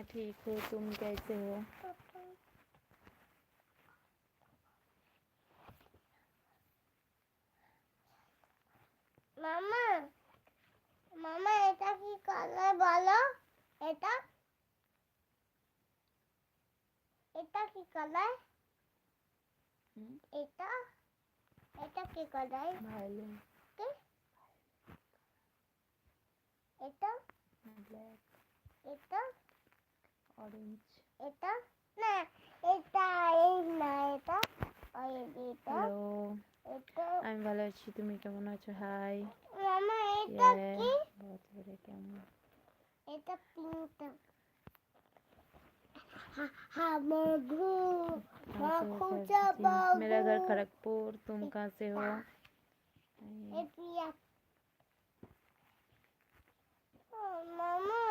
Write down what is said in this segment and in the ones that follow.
मैं ठीक हूँ, तुम कैसे हो? মামা মামা এটা কি কালার বলো? এটা এটা কি কালার? এটা এটা কি কালার? ভায়োলেট, এটা ব্ল্যাক, এটা অরেঞ্জ। এটা না এটা এই না এটা ওই এটা হ্যালো, এটা আমি ভালো আছি, তুমি কেমন আছো? হাই। মামা এটা কি? बहुत बुरे কেমন? এটা পিঙ্ক हाँ मधु खुजा बाबू मेरा घर खड़गपुर, तुम कहाँ से हो? मामा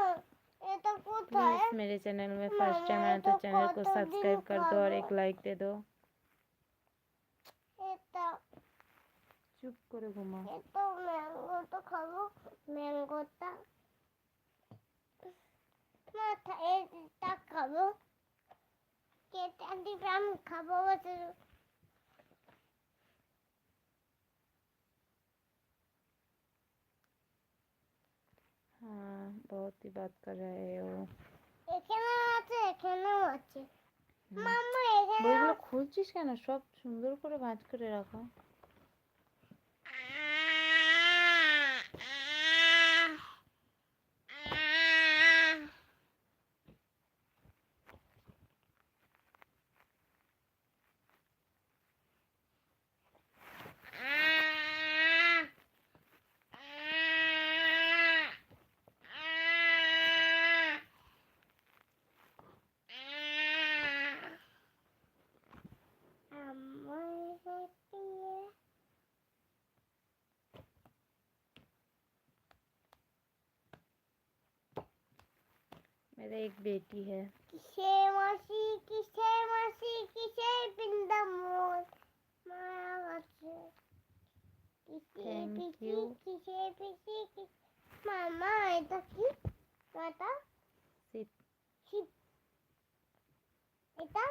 ये तो कुछ है प्लीज मेरे चैनल में फर्स्ट टाइम आया तो चैनल को सब्सक्राइब कर दो और एक लाइक दे दो। এটা चुप করে ঘুমা। এটা ম্যাঙ্গো তো খাবো ম্যাঙ্গোটা মাথা এটা খাবো কেটে দিবে আমি খাবো বসে हाँ, बहुत ही बात कर रहे हो। এখানেও আছে মাম্মা এখানে বইগুলো খুলছিস কেন? সব সুন্দর করে ভাঁজ করে রাখো। मेरा एक बेटी है। কিসে মাসি কিসে বৃন্দাবন মায়া গেছে কিসে পিসি কিসে পিসি মামা এটা কি এটা শিপ। শিপ এটা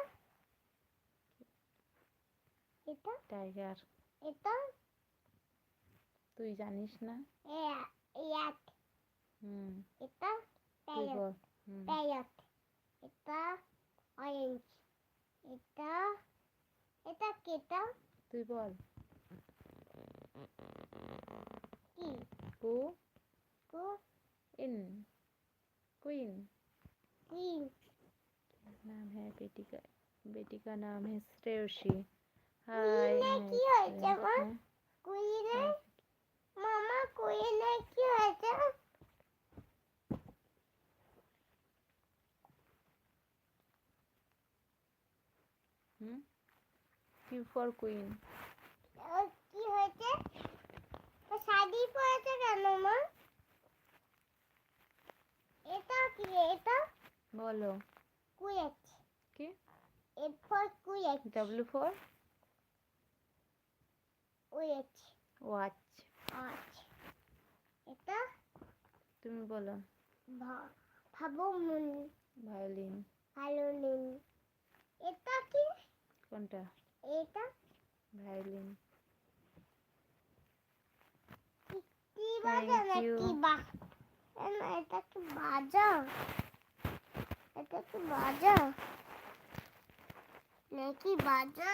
এটা টাইগার। এটা তুই জানিস না? ইয়াক এটা তুই বল। প্যারট এটা অরেঞ্জ এটা এটা কেটা তুই বল। কি কু কো इन क्वीन। গ্রিন नाम है बेटी का नाम है श्रेयसी। हाय। কি হয়েছে মা কুইনে মামা কুইনে কি হয়েছে क्यू फॉर क्वीन। কি হয়েছে শাড়ি পরেছে কেন মা এটা কি এটা बोलो। কুয়েট কি? A for KUET W for KUET watch. আচ্ছা এটা তুমি বলো। ভাবো মন ভায়োলিন। ভায়োলিন এটা কি কোনটা? এটা ভায়োলিন। কি বাজা নাকি বা না এটা কি বাজা এটা কি বাজা নাকি বাজা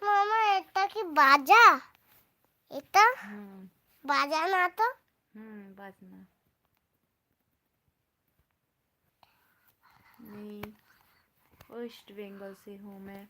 মামা এটা কি বাজা এটা বাজা না তো बाजना। मैं वेस्ट बंगाल से हूँ मैं।